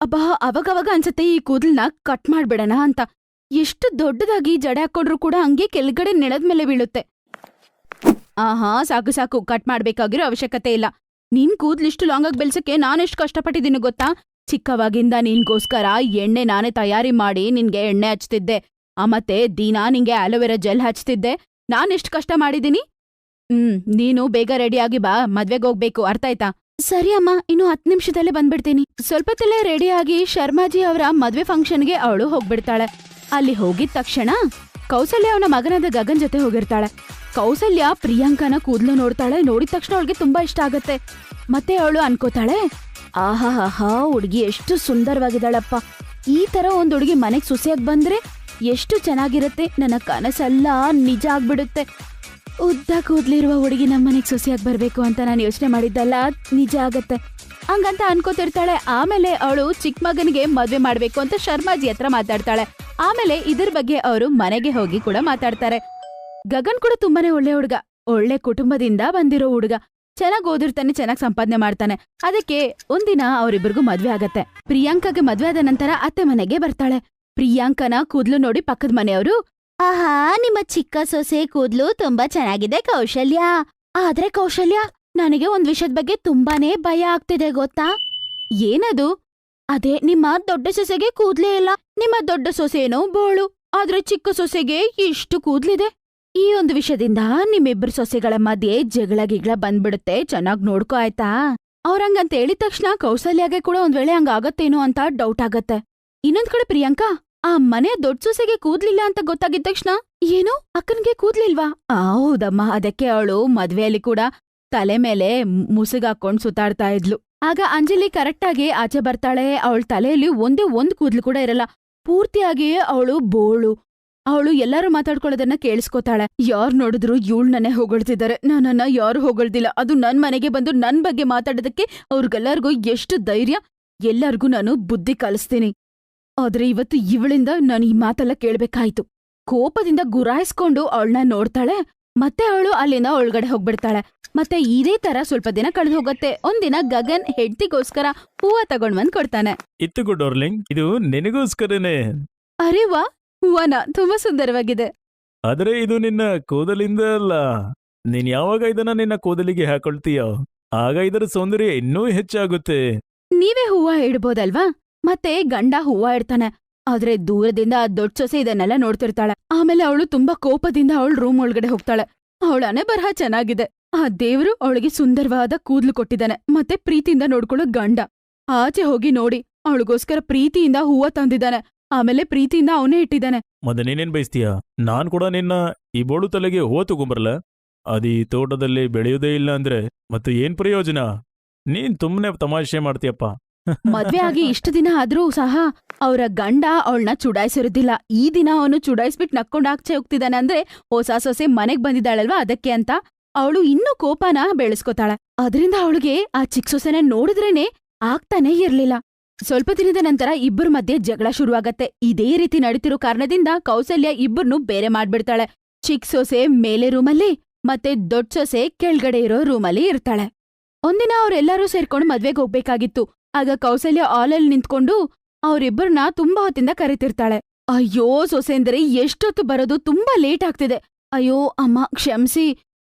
ಅಬ್ಬಾ ಅವಾಗವಾಗ ಅನ್ಸತ್ತೆ ಈ ಕೂದಲ್ನ ಕಟ್ ಮಾಡ್ಬಿಡಣ ಅಂತ. ಎಷ್ಟು ದೊಡ್ಡದಾಗಿ ಜಡೆ ಹಾಕೊಂಡ್ರು ಕೂಡ ಹಂಗೆ ಕೆಳಗಡೆ ನೆಲದ ಮೇಲೆ ಬೀಳುತ್ತೆ. ಆಹಾ ಸಾಕು ಸಾಕು, ಕಟ್ ಮಾಡ್ಬೇಕಾಗಿರೋ ಅವಶ್ಯಕತೆ ಇಲ್ಲ. ನಿನ್ ಕೂದ್ಲಿಷ್ಟು ಲಾಂಗ್ ಆಗಿ ಬೆಳ್ಸಕ್ಕೆ ನಾನೆಷ್ಟು ಕಷ್ಟಪಟ್ಟಿದ್ದೀನಿ ಗೊತ್ತಾ? ಚಿಕ್ಕವಾಗಿಂದ ನಿನ್ಗೋಸ್ಕರ ಎಣ್ಣೆ ನಾನೇ ತಯಾರಿ ಮಾಡಿ ನಿನ್ಗೆ ಎಣ್ಣೆ ಹಚ್ತಿದ್ದೆ. ಮತ್ತೆ ದಿನಾ ನಿಂಗೆ ಆಲೋವೆರಾ ಜೆಲ್ ಹಚ್ತಿದ್ದೆ. ನಾನೆಷ್ಟು ಕಷ್ಟ ಮಾಡಿದೀನಿ. ನೀನು ಬೇಗ ರೆಡಿಯಾಗಿ ಬಾ, ಮದ್ವೆಗೆ ಹೋಗ್ಬೇಕು, ಅರ್ಥ ಆಯ್ತಾ? ಸರಿ ಅಮ್ಮ, ಇನ್ನು 10 ನಿಮಿಷದಲ್ಲೇ ಬಂದ್ಬಿಡ್ತೀನಿ. ಸ್ವಲ್ಪದಲ್ಲೇ ರೆಡಿಯಾಗಿ ಶರ್ಮಾಜಿ ಅವರ ಮದ್ವೆ ಫಂಕ್ಷನ್ಗೆ ಅವಳು ಹೋಗ್ಬಿಡ್ತಾಳೆ. ಅಲ್ಲಿ ಹೋಗಿದ ತಕ್ಷಣ ಕೌಸಲ್ಯ ಅವನ ಮಗನಾದ ಗಗನ್ ಜೊತೆ ಹೋಗಿರ್ತಾಳೆ. ಕೌಸಲ್ಯ ಪ್ರಿಯಾಂಕನ ಕೂದ್ಲು ನೋಡ್ತಾಳೆ. ನೋಡಿದ ತಕ್ಷಣ ಅವಳಿಗೆ ತುಂಬಾ ಇಷ್ಟ ಆಗತ್ತೆ. ಮತ್ತೆ ಅವಳು ಅನ್ಕೋತಾಳೆ, ಆಹಾಹಾ ಹುಡುಗಿ ಎಷ್ಟು ಸುಂದರವಾಗಿದ್ದಾಳಪ್ಪ. ಈ ತರ ಒಂದ್ ಹುಡುಗಿ ಮನೆಗ್ ಸೊಸೆಯಾಗಿ ಬಂದ್ರೆ ಎಷ್ಟು ಚೆನ್ನಾಗಿರತ್ತೆ. ನನ್ನ ಕನಸೆಲ್ಲ ನಿಜ ಆಗ್ಬಿಡುತ್ತೆ. ಉದ್ದ ಕೂದ್ಲಿರುವ ಹುಡುಗಿ ನಮ್ಮನೆಗ್ ಸೊಸೆಯಾಗಿ ಬರ್ಬೇಕು ಅಂತ ನಾನು ಯೋಚನೆ ಮಾಡಿದ್ದಲ್ಲ ನಿಜ ಆಗತ್ತೆ ಹಂಗಂತ ಅನ್ಕೋತಿರ್ತಾಳೆ. ಆಮೇಲೆ ಅವಳು ಚಿಕ್ಕ ಮಗನಿಗೆ ಮದ್ವೆ ಮಾಡ್ಬೇಕು ಅಂತ ಶರ್ಮಾಜಿ ಹತ್ರ ಮಾತಾಡ್ತಾಳೆ. ಆಮೇಲೆ ಇದ್ರ ಬಗ್ಗೆ ಅವರು ಮನೆಗೆ ಹೋಗಿ ಕೂಡ ಮಾತಾಡ್ತಾರೆ. ಗಗನ್ ಕೂಡ ತುಂಬಾನೇ ಒಳ್ಳೆ ಹುಡುಗ, ಒಳ್ಳೆ ಕುಟುಂಬದಿಂದ ಬಂದಿರೋ ಹುಡುಗ. ಚೆನ್ನಾಗ್ ಓದಿರ್ತಾನೆ, ಚೆನ್ನಾಗ್ ಸಂಪಾದನೆ ಮಾಡ್ತಾನೆ. ಅದಕ್ಕೆ ಒಂದಿನ ಅವರಿಬ್ಬರಿಗೂ ಮದ್ವೆ ಆಗತ್ತೆ. ಪ್ರಿಯಾಂಕಾಗೆ ಮದ್ವೆ ಆದ ನಂತರ ಅತ್ತೆ ಮನೆಗೆ ಬರ್ತಾಳೆ. ಪ್ರಿಯಾಂಕನ ಕೂದ್ಲು ನೋಡಿ ಪಕ್ಕದ ಮನೆಯವರು, ಆಹಾ ನಿಮ್ಮ ಚಿಕ್ಕ ಸೊಸೆ ಕೂದ್ಲು ತುಂಬಾ ಚೆನ್ನಾಗಿದೆ ಕೌಶಲ್ಯ. ಆದ್ರೆ ಕೌಶಲ್ಯ, ನನಗೆ ಒಂದ್ ವಿಷಯದ ಬಗ್ಗೆ ತುಂಬಾನೇ ಭಯ ಆಗ್ತಿದೆ ಗೊತ್ತಾ? ಏನದು? ಅದೇ ನಿಮ್ಮ ದೊಡ್ಡ ಸೊಸೆಗೆ ಕೂದ್ಲೇ ಇಲ್ಲ. ನಿಮ್ಮ ದೊಡ್ಡ ಸೊಸೆನೋ ಬೋಳು, ಆದ್ರೆ ಚಿಕ್ಕ ಸೊಸೆಗೆ ಇಷ್ಟು ಕೂದ್ಲಿದೆ. ಈ ಒಂದು ವಿಷಯದಿಂದ ನಿಮ್ಮಿಬ್ರು ಸೊಸೆಗಳ ಮಧ್ಯೆ ಜಗಳ ಗಿಗಳ ಬಂದ್ಬಿಡುತ್ತೆ, ಚೆನ್ನಾಗ್ ನೋಡ್ಕೋ ಆಯ್ತಾ? ಅವ್ರಂಗಂತ ಹೇಳಿದ ತಕ್ಷಣ ಕೌಸಲ್ಯಾಗೆ ಕೂಡ ಒಂದ್ ವೇಳೆ ಹಂಗಾಗತ್ತೇನೋ ಅಂತ ಡೌಟ್ ಆಗತ್ತೆ. ಇನ್ನೊಂದ್ ಕಡೆ ಪ್ರಿಯಾಂಕಾ, ಆ ಮನೆ ದೊಡ್ಡ ಸೊಸೆಗೆ ಕೂದ್ಲಿಲ್ಲ ಅಂತ ಗೊತ್ತಾಗಿದ ತಕ್ಷಣ, ಏನು ಅಕ್ಕನ್ಗೆ ಕೂದ್ಲಿಲ್ವಾ? ಹೌದಮ್ಮ, ಅದಕ್ಕೆ ಅವಳು ಮದ್ವೆಯಲ್ಲಿ ಕೂಡ ತಲೆ ಮೇಲೆ ಮುಸುಗಾಕೊಂಡ್ ಸುತ್ತಾಡ್ತಾ ಇದ್ಲು. ಆಗ ಅಂಜಲಿ ಕರೆಕ್ಟಾಗಿ ಆಚೆ ಬರ್ತಾಳೆ. ಅವಳ ತಲೆಯಲ್ಲಿ ಒಂದೇ ಒಂದ್ ಕೂದ್ಲು ಕೂಡ ಇರಲ್ಲ. ಪೂರ್ತಿಯಾಗಿ ಅವಳು ಬೋಳು. ಅವಳು ಎಲ್ಲರೂ ಮಾತಾಡ್ಕೊಳ್ಳೋದನ್ನ ಕೇಳಿಸ್ಕೊತಾಳೆ. ಯಾರ್ ನೋಡಿದ್ರು ಇವಳನ್ನೇ ಹೊಗಳ್ತಿದ್ದಾರೆ, ನನ್ನನ್ನ ಯಾರು ಹೊಗಳ್ದಿಲ್ಲ. ಅದು ನನ್ ಮನೆಗೆ ಬಂದು ನನ್ ಬಗ್ಗೆ ಮಾತಾಡೋದಕ್ಕೆ ಅವ್ರಿಗೆಲ್ಲರಿಗೂ ಎಷ್ಟು ಧೈರ್ಯ. ಎಲ್ಲರಿಗೂ ನಾನು ಬುದ್ಧಿ ಕಲಿಸ್ತೀನಿ. ಆದ್ರೆ ಇವತ್ತು ಇವಳಿಂದ ನಾನು ಈ ಮಾತೆಲ್ಲ ಕೇಳ್ಬೇಕಾಯ್ತು. ಕೋಪದಿಂದ ಗುರಾಯಿಸ್ಕೊಂಡು ಅವಳನ್ನ ನೋಡ್ತಾಳೆ. ಮತ್ತೆ ಅವಳು ಅಲ್ಲಿಂದ ಒಳಗಡೆ ಹೋಗ್ಬಿಡ್ತಾಳೆ. ಮತ್ತೆ ಇದೇ ತರ ಸ್ವಲ್ಪ ದಿನ ಕಳೆದು ಹೋಗುತ್ತೆ. ಒಂದಿನ ಗಗನ್ ಹೆಂಡ್ತಿಗೋಸ್ಕರ ಹೂವ ತಗೊಂಡ್ ಬಂದ್ ಕೊಡ್ತಾನೆ. ಇತ್ತು ಡಾರ್ಲಿಂಗ್, ಇದು ನಿನಗೋಸ್ಕರನೇ. ಅರೆ ವಾ, ಹೂವನ ತುಂಬಾ ಸುಂದರವಾಗಿದೆ. ಆದ್ರೆ ಇದು ನಿನ್ನ ಕೂದಲಿಂದ ಅಲ್ಲ. ನೀನ್ ಯಾವಾಗ ಇದನ್ನ ನಿನ್ನ ಕೂದಲಿಗೆ ಹಾಕೊಳ್ತೀಯೋ ಆಗ ಇದರ ಸೌಂದರ್ಯ ಇನ್ನೂ ಹೆಚ್ಚಾಗುತ್ತೆ. ನೀವೇ ಹೂವ ಇಡ್ಬೋದಲ್ವಾ? ಮತ್ತೆ ಗಂಡ ಹೂವ ಇಡ್ತಾನೆ. ಆದ್ರೆ ದೂರದಿಂದ ಆ ದೊಡ್ಡ ಸೊಸೆ ಇದನ್ನೆಲ್ಲ ನೋಡ್ತಿರ್ತಾಳೆ. ಆಮೇಲೆ ಅವಳು ತುಂಬಾ ಕೋಪದಿಂದ ಅವಳು ರೂಮ್ ಒಳಗಡೆ ಹೋಗ್ತಾಳೆ. ಅವಳನೆ ಬರಹ ಚೆನ್ನಾಗಿದೆ. ಆ ದೇವ್ರು ಅವಳಿಗೆ ಸುಂದರವಾದ ಕೂದ್ಲು ಕೊಟ್ಟಿದ್ದಾನೆ. ಮತ್ತೆ ಪ್ರೀತಿಯಿಂದ ನೋಡ್ಕೊಳ್ಳೋ ಗಂಡ ಆಚೆ ಹೋಗಿ ನೋಡಿ ಅವಳಿಗೋಸ್ಕರ ಪ್ರೀತಿಯಿಂದ ಹೂವ ತಂದಿದ್ದಾನೆ. ಆಮೇಲೆ ಪ್ರೀತಿಯಿಂದ ಅವನೇ ಇಟ್ಟಿದ್ದಾನೆ. ಮತ್ತೆ ನೀನೇನ್ ಬಯಸ್ತೀಯ? ನಾನ್ ಕೂಡ ನಿನ್ನ ಈ ಬೋಳು ತಲೆಗೆ ಹೂವ ತಗೊಂಬರಲ್ಲ? ಅದೀ ತೋಟದಲ್ಲಿ ಬೆಳೆಯೋದೇ ಇಲ್ಲ ಅಂದ್ರೆ ಮತ್ತೆ ಏನ್ ಪ್ರಯೋಜನ? ನೀನ್ ಸುಮ್ನೆ ತಮಾಷೆ ಮಾಡ್ತೀಯಪ್ಪ. ಮದ್ವೆ ಆಗಿ ಇಷ್ಟು ದಿನ ಆದ್ರೂ ಸಹ ಅವರ ಗಂಡ ಅವಳನ್ನ ಚುಡಾಯಿಸಿರೋದಿಲ್ಲ. ಈ ದಿನ ಅವನು ಚುಡಾಯಿಸ್ಬಿಟ್ಟು ನಕ್ಕೊಂಡ್ ಆಚೆ ಹೋಗ್ತಿದ್ದಾನೆ ಅಂದ್ರೆ ಹೊಸ ಸೊಸೆ ಮನೆಗ್ ಬಂದಿದ್ದಾಳಲ್ವಾ, ಅದಕ್ಕೆ ಅಂತ ಅವಳು ಇನ್ನೂ ಕೋಪನ ಬೆಳೆಸ್ಕೊತಾಳೆ. ಅದರಿಂದ ಅವಳಿಗೆ ಆ ಚಿಕ್ಕ ಸೊಸೆನ ನೋಡಿದ್ರೇನೆ ಆಗ್ತಾನೆ ಇರ್ಲಿಲ್ಲ. ಸ್ವಲ್ಪ ದಿನದ ನಂತರ ಇಬ್ಬರ ಮಧ್ಯೆ ಜಗಳ ಶುರುವಾಗತ್ತೆ. ಇದೇ ರೀತಿ ನಡೀತಿರೋ ಕಾರಣದಿಂದ ಕೌಸಲ್ಯ ಇಬ್ಬರನ್ನು ಬೇರೆ ಮಾಡ್ಬಿಡ್ತಾಳೆ. ಚಿಕ್ಕ ಸೊಸೆ ಮೇಲೆ ರೂಮಲ್ಲಿ ಮತ್ತೆ ದೊಡ್ಡ ಸೊಸೆ ಕೆಳಗಡೆ ಇರೋ ರೂಮಲ್ಲಿ ಇರ್ತಾಳೆ. ಒಂದಿನ ಅವ್ರೆಲ್ಲರೂ ಸೇರ್ಕೊಂಡು ಮದ್ವೆಗೆ ಹೋಗ್ಬೇಕಾಗಿತ್ತು. ಆಗ ಕೌಸಲ್ಯ ಆಲಲ್ಲಿ ನಿಂತ್ಕೊಂಡು ಅವರಿಬ್ಬರನ್ನ ತುಂಬಾ ಹೊತ್ತಿಂದ ಕರೀತಿರ್ತಾಳೆ. ಅಯ್ಯೋ ಸೊಸೆಂದರೆ, ಎಷ್ಟೊತ್ತು ಬರೋದು? ತುಂಬಾ ಲೇಟ್ ಆಗ್ತಿದೆ. ಅಯ್ಯೋ ಅಮ್ಮ ಕ್ಷಮ್ಸಿ.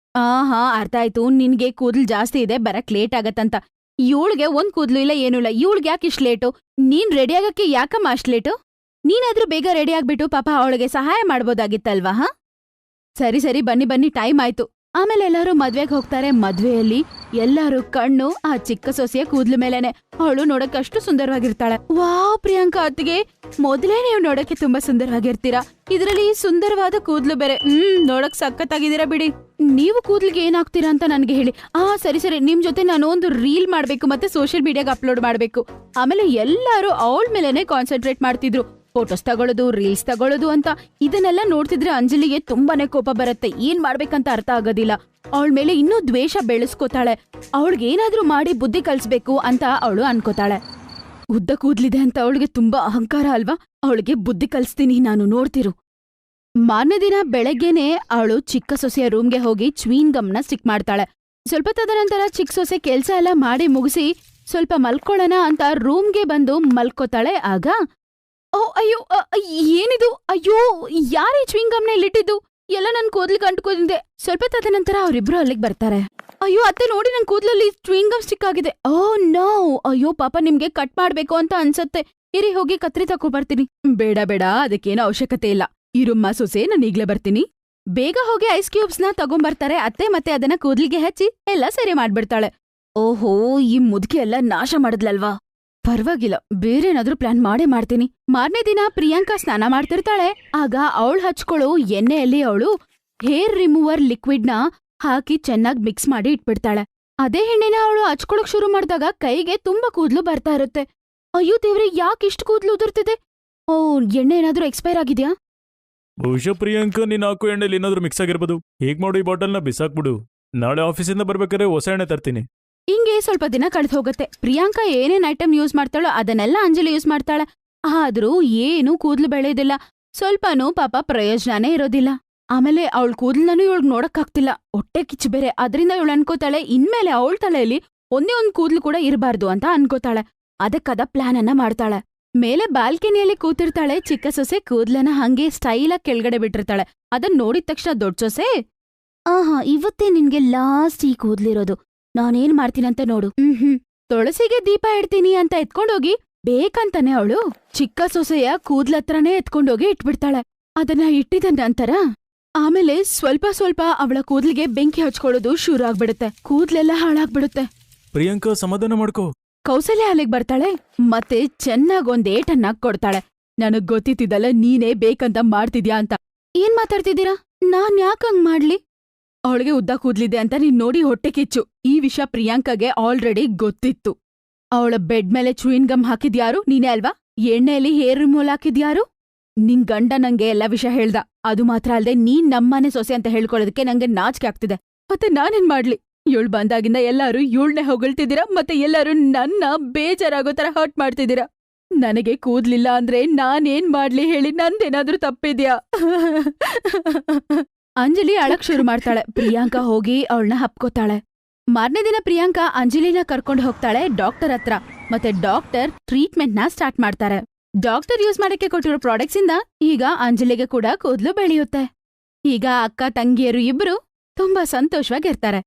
ಹಾ ಅರ್ಥ ಆಯ್ತು, ನಿನ್ಗೆ ಕೂದ್ಲು ಜಾಸ್ತಿ ಇದೆ, ಬರಕ್ ಲೇಟ್ ಆಗತ್ತಂತ. ಇವಳಿಗೆ ಒಂದ್ ಕೂದ್ಲು ಇಲ್ಲ, ಏನೂ ಇಲ್ಲ. ಇವಳಿಗೆ ಯಾಕೆ ಇಷ್ಟು ಲೇಟು? ನೀನ್ ರೆಡಿ ಆಗಕ್ಕೆ ಯಾಕಮ್ಮ ಅಷ್ಟ್ ಲೇಟು? ನೀನಾದ್ರೂ ಬೇಗ ರೆಡಿ ಆಗ್ಬಿಟ್ಟು ಪಾಪ ಅವಳಿಗೆ ಸಹಾಯ ಮಾಡ್ಬೋದಾಗಿತ್ತಲ್ವಾ? ಹಾ ಸರಿ ಸರಿ, ಬನ್ನಿ ಬನ್ನಿ, ಟೈಮ್ ಆಯ್ತು. ಆಮೇಲೆ ಎಲ್ಲರೂ ಮದ್ವೆಗೆ ಹೋಗ್ತಾರೆ. ಮದ್ವೆಯಲ್ಲಿ ಎಲ್ಲರೂ ಕಣ್ಣು ಆ ಚಿಕ್ಕ ಸೊಸೆಯ ಕೂದ್ಲು ಮೇಲೇನೆ. ಅವಳು ನೋಡಕ್ ಅಷ್ಟು ಸುಂದರವಾಗಿರ್ತಾಳೆ. ವಾವ್ ಪ್ರಿಯಾಂಕಾ ಅತ್ತಿಗೆ, ಮೊದಲೇ ನೀವು ನೋಡಕ್ಕೆ ತುಂಬಾ ಸುಂದರವಾಗಿರ್ತೀರಾ. ಇದ್ರಲ್ಲಿ ಸುಂದರವಾದ ಕೂದ್ಲು ಬೇರೆ. ನೋಡಕ್ ಸಖತ್ತಾಗಿದ್ದೀರಾ ಬಿಡಿ. ನೀವು ಕೂದ್ಲಿಗೆ ಏನಾಗ್ತೀರಾ ಅಂತ ನನ್ಗೆ ಹೇಳಿ. ಸರಿ ಸರಿ, ನಿಮ್ ಜೊತೆ ನಾನು ಒಂದು ರೀಲ್ ಮಾಡ್ಬೇಕು ಮತ್ತೆ ಸೋಷಿಯಲ್ ಮೀಡಿಯಾಗ ಅಪ್ಲೋಡ್ ಮಾಡ್ಬೇಕು. ಆಮೇಲೆ ಎಲ್ಲರೂ ಅವಳ ಮೇಲೆನೆ ಕಾನ್ಸಂಟ್ರೇಟ್ ಮಾಡ್ತಿದ್ರು. ಫೋಟೋಸ್ ತಗೊಳ್ಳೋದು, ರೀಲ್ಸ್ ತಗೊಳ್ಳೋದು ಅಂತ. ಇದನ್ನೆಲ್ಲ ನೋಡ್ತಿದ್ರೆ ಅಂಜಲಿಗೆ ತುಂಬಾನೇ ಕೋಪ ಬರುತ್ತೆ. ಏನ್ ಮಾಡ್ಬೇಕಂತ ಅರ್ಥ ಆಗೋದಿಲ್ಲ. ಅವಳ ಮೇಲೆ ಇನ್ನೂ ದ್ವೇಷ ಬೆಳೆಸ್ಕೋತಾಳೆ. ಅವಳಿಗೇನಾದ್ರೂ ಮಾಡಿ ಬುದ್ಧಿ ಕಲಿಸ್ಬೇಕು ಅಂತ ಅವಳು ಅನ್ಕೋತಾಳೆ. ಉದ್ದ ಕೂದ್ಲಿದೆ ಅಂತ ಅವಳಿಗೆ ತುಂಬಾ ಅಹಂಕಾರ ಅಲ್ವಾ? ಅವಳಿಗೆ ಬುದ್ಧಿ ಕಲಿಸ್ತೀನಿ ನಾನು, ನೋಡ್ತಿರು. ಮಾರನೇ ದಿನ ಬೆಳಗ್ಗೆನೆ ಅವಳು ಚಿಕ್ಕ ಸೊಸೆಯ ರೂಮ್ಗೆ ಹೋಗಿ ಚ್ವೀನ್ ಗಮ್ನ ಸ್ಟಿಕ್ ಮಾಡ್ತಾಳೆ. ಸ್ವಲ್ಪ ತದನಂತರ ಚಿಕ್ಕ ಸೊಸೆ ಕೆಲ್ಸ ಎಲ್ಲ ಮಾಡಿ ಮುಗಿಸಿ ಸ್ವಲ್ಪ ಮಲ್ಕೊಳ್ಳೋಣ ಅಂತ ರೂಮ್ಗೆ ಬಂದು ಮಲ್ಕೋತಾಳೆ. ಆಗ ಓ ಅಯ್ಯೋ ಏನಿದು? ಅಯ್ಯೋ, ಯಾರೀ ಚ್ವಿಂಗಮ್ನ ಇಲ್ಲಿಟ್ಟಿದ್ದು? ಎಲ್ಲ ನನ್ ಕೂದ್ಲಿಗೆ ಅಂಟ್ಕೋದಿದೆ. ಸ್ವಲ್ಪ ತದನಂತರ ಅವರಿಬ್ರು ಅಲ್ಲಿಗೆ ಬರ್ತಾರೆ. ಅಯ್ಯೋ ಅತ್ತೆ ನೋಡಿ, ನನ್ ಕೂದ್ಲಲ್ಲಿ ಚ್ವಿಂಗಮ್ ಸ್ಟಿಕ್ ಆಗಿದೆ. ಓ ನೋ, ಅಯ್ಯೋ ಪಾಪ ನಿಮ್ಗೆ ಕಟ್ ಮಾಡ್ಬೇಕು ಅಂತ ಅನ್ಸತ್ತೆ. ಇರಿ ಹೋಗಿ ಕತ್ರಿ ತಕೋ ಬರ್ತೀನಿ. ಬೇಡ ಬೇಡ, ಅದಕ್ಕೇನು ಅವಶ್ಯಕತೆ ಇಲ್ಲ. ಇರುಮ್ಮ ಸೊಸೆ, ನಾನು ಈಗ್ಲೇ ಬರ್ತೀನಿ. ಬೇಗ ಹೋಗಿ ಐಸ್ ಕ್ಯೂಬ್ಸ್ ನ ತಗೊಂಬರ್ತಾರೆ ಅತ್ತೆ. ಮತ್ತೆ ಅದನ್ನ ಕೂದ್ಲಿಗೆ ಹಚ್ಚಿ ಎಲ್ಲ ಸರಿ ಮಾಡ್ಬಿಡ್ತಾಳೆ. ಓಹೋ, ಈ ಮುದುಕಿ ಎಲ್ಲ ನಾಶ ಮಾಡಿದ್ಲಲ್ವಾ? ಪರವಾಗಿಲ್ಲ, ಬೇರೇನಾದ್ರೂ ಪ್ಲಾನ್ ಮಾಡೇ ಮಾಡ್ತೀನಿ. ಮಾರನೇ ದಿನ ಪ್ರಿಯಾಂಕಾ ಸ್ನಾನ ಮಾಡ್ತಿರ್ತಾಳೆ. ಆಗ ಅವಳು ಹಚ್ಕೊಳ್ಳೋ ಎಣ್ಣೆಯಲ್ಲಿ ಅವಳು ಹೇರ್ ರಿಮೂವರ್ ಲಿಕ್ವಿಡ್ನ ಹಾಕಿ ಚೆನ್ನಾಗಿ ಮಿಕ್ಸ್ ಮಾಡಿ ಇಟ್ಬಿಡ್ತಾಳೆ. ಅದೇ ಎಣ್ಣೆನ ಅವಳು ಹಚ್ಕೊಳಕ್ ಶುರು ಮಾಡಿದಾಗ ಕೈಗೆ ತುಂಬಾ ಕೂದ್ಲು ಬರ್ತಾ ಇರುತ್ತೆ. ಅಯ್ಯೋ ದೇವ್ರೆ, ಯಾಕೆ ಇಷ್ಟು ಕೂದ್ಲು ಉದುರ್ತಿದೆ? ಓ, ಎಣ್ಣೆ ಏನಾದ್ರೂ ಎಕ್ಸ್ಪೈರ್ ಆಗಿದ್ಯಾ? ಬಹುಶಃ ಪ್ರಿಯಾಂಕಾ, ನೀನ್ ಹಾಕೋ ಎಣ್ಣೆಲಿ ಏನಾದ್ರೂ ಮಿಕ್ಸ್ ಆಗಿರ್ಬೋದು. ಹೇಗ್ ಮಾಡು, ಈ ಬಾಟಲ್ನ ಬಿಸಾಕ್ಬಿಡು. ನಾಳೆ ಆಫೀಸಿಂದ ಬರ್ಬೇಕಾದ್ರೆ ಹೊಸ ಎಣ್ಣೆ ತರ್ತೀನಿ. ಹಿಂಗೆ ಸ್ವಲ್ಪ ದಿನ ಕಳೆದು ಹೋಗುತ್ತೆ. ಪ್ರಿಯಾಂಕಾ ಏನೇನ್ ಐಟಮ್ ಯೂಸ್ ಮಾಡ್ತಾಳೋ ಅದನ್ನೆಲ್ಲ ಅಂಜಲಿ ಯೂಸ್ ಮಾಡ್ತಾಳೆ. ಆದ್ರೂ ಏನೂ ಕೂದ್ಲು ಬೆಳೆಯೋದಿಲ್ಲ. ಸ್ವಲ್ಪನೂ ಪಾಪ ಪ್ರಯೋಜನನೇ ಇರೋದಿಲ್ಲ. ಆಮೇಲೆ ಅವಳ ಕೂದ್ಲನ್ನೂ ಇವಳಿಗೆ ನೋಡಕ್ಕಾಗ್ತಿಲ್ಲ. ಹೊಟ್ಟೆ ಕಿಚ್ಚು ಬೇರೆ. ಅದರಿಂದ ಇವಳು ಅನ್ಕೋತಾಳೆ, ಇನ್ಮೇಲೆ ಅವಳ ತಲೆಯಲ್ಲಿ ಒಂದೇ ಒಂದ್ ಕೂದ್ಲು ಕೂಡ ಇರಬಾರ್ದು ಅಂತ ಅನ್ಕೋತಾಳೆ. ಅದಕ್ಕದ ಪ್ಲಾನ್ ಅನ್ನ ಮಾಡ್ತಾಳೆ. ಮೇಲೆ ಬಾಲ್ಕನಿಯಲ್ಲಿ ಕೂತಿರ್ತಾಳೆ. ಚಿಕ್ಕ ಸೊಸೆ ಕೂದ್ಲನ್ನ ಹಂಗೆ ಸ್ಟೈಲಾಗಿ ಕೆಳಗಡೆ ಬಿಟ್ಟಿರ್ತಾಳೆ. ಅದನ್ನ ನೋಡಿದ ತಕ್ಷಣ ದೊಡ್ಡ ಸೊಸೆ, ಆಹಾ, ಇವತ್ತೇ ನಿನ್ಗೆ ಲಾಸ್ಟ್ ಈ ಕೂದ್ಲಿರೋದು. ನಾನೇನ್ ಮಾಡ್ತೀನಂತ ನೋಡು. ತುಳಸಿಗೆ ದೀಪ ಇಡ್ತೀನಿ ಅಂತ ಎತ್ಕೊಂಡೋಗಿ ಬೇಕಂತಾನೆ ಅವಳು ಚಿಕ್ಕ ಸೊಸೆಯ ಕೂದ್ಲತ್ರನೇ ಎತ್ಕೊಂಡೋಗಿ ಇಟ್ಬಿಡ್ತಾಳೆ. ಅದನ್ನ ಇಟ್ಟಿದ ನಂತರ ಆಮೇಲೆ ಸ್ವಲ್ಪ ಸ್ವಲ್ಪ ಅವಳ ಕೂದ್ಲಿಗೆ ಬೆಂಕಿ ಹಚ್ಕೊಳ್ಳೋದು ಶುರು ಆಗ್ಬಿಡುತ್ತೆ. ಕೂದ್ಲೆಲ್ಲ ಹಾಳಾಗ್ಬಿಡುತ್ತೆ. ಪ್ರಿಯಾಂಕಾ, ಸಮಾಧಾನ ಮಾಡ್ಕೋ. ಕೌಸಲ್ಯ ಅಲ್ಲಿಗೆ ಬರ್ತಾಳೆ. ಮತ್ತೆ ಚೆನ್ನಾಗೊಂದ್ ಏಟನ್ನ ಕೊಡ್ತಾಳೆ. ನನಗ್ ಗೊತ್ತಿತ್ತಿದ್ದಲ್ಲ ನೀನೇ ಬೇಕಂತ ಮಾಡ್ತಿದ್ಯಾ ಅಂತ. ಏನ್ ಮಾತಾಡ್ತಿದ್ದೀರಾ? ನಾನ್ ಯಾಕಂಗ್ ಮಾಡ್ಲಿ? ಅವಳಿಗೆ ಉದ್ದ ಕೂದ್ಲಿದೆ ಅಂತ ನೀನ್ ನೋಡಿ ಹೊಟ್ಟೆ ಕಿಚ್ಚು. ಈ ವಿಷಯ ಪ್ರಿಯಾಂಕಾಗೆ ಆಲ್ರೆಡಿ ಗೊತ್ತಿತ್ತು. ಅವಳ ಬೆಡ್ ಮೇಲೆ ಚೂಯಿನ್ ಗಮ್ ಹಾಕಿದ್ಯಾರು? ನೀನೇ ಅಲ್ವಾ? ಎಣ್ಣೆಯಲ್ಲಿ ಹೇರ್ ರಿಮೂವಲ್ ಹಾಕಿದ್ಯಾರು? ನಿನ್ ಗಂಡ ನಂಗೆ ಎಲ್ಲ ವಿಷಯ ಹೇಳ್ದ. ಅದು ಮಾತ್ರ ಅಲ್ದೆ ನೀನ್ ನಮ್ಮನೆ ಸೊಸೆ ಅಂತ ಹೇಳ್ಕೊಳ್ಳೋದಕ್ಕೆ ನಂಗೆ ನಾಚಿಕೆ ಆಗ್ತಿದೆ. ಮತ್ತೆ ನಾನೇನ್ ಮಾಡ್ಲಿ? ಇವಳು ಬಂದಾಗಿಂದ ಎಲ್ಲಾರು ಇವಳನ್ನೇ ಹೊಗಳ್ತಿದ್ದೀರಾ. ಮತ್ತೆ ಎಲ್ಲಾರು ನನ್ನ ಬೇಜಾರಾಗೋ ತರ ಹರ್ಟ್ ಮಾಡ್ತಿದ್ದೀರಾ. ನನಗೆ ಕೂದ್ಲಿಲ್ಲ ಅಂದ್ರೆ ನಾನೇನ್ ಮಾಡ್ಲಿ ಹೇಳಿ? ನಂದೇನಾದ್ರೂ ತಪ್ಪಿದ್ಯಾ? ಅಂಜಲಿ ಅಳಕ್ ಶುರು ಮಾಡ್ತಾಳೆ. ಪ್ರಿಯಾಂಕಾ ಹೋಗಿ ಅವಳನ್ನ ಹಪ್ಕೋತಾಳೆ. ಮಾರನೇ ದಿನ ಪ್ರಿಯಾಂಕಾ ಅಂಜಲಿನ ಕರ್ಕೊಂಡು ಹೋಗ್ತಾಳೆ ಡಾಕ್ಟರ್ ಹತ್ರ. ಮತ್ತೆ ಡಾಕ್ಟರ್ ಟ್ರೀಟ್ಮೆಂಟ್ ನ ಸ್ಟಾರ್ಟ್ ಮಾಡ್ತಾರೆ. ಡಾಕ್ಟರ್ ಯೂಸ್ ಮಾಡಕ್ಕೆ ಕೊಟ್ಟಿರೋ ಪ್ರಾಡಕ್ಟ್ಸ್ ಇಂದ ಈಗ ಅಂಜಲಿಗೆ ಕೂಡ ಕೂದ್ಲು ಬೆಳೆಯುತ್ತೆ. ಈಗ ಅಕ್ಕ ತಂಗಿಯರು ಇಬ್ರು ತುಂಬಾ ಸಂತೋಷವಾಗಿರ್ತಾರೆ.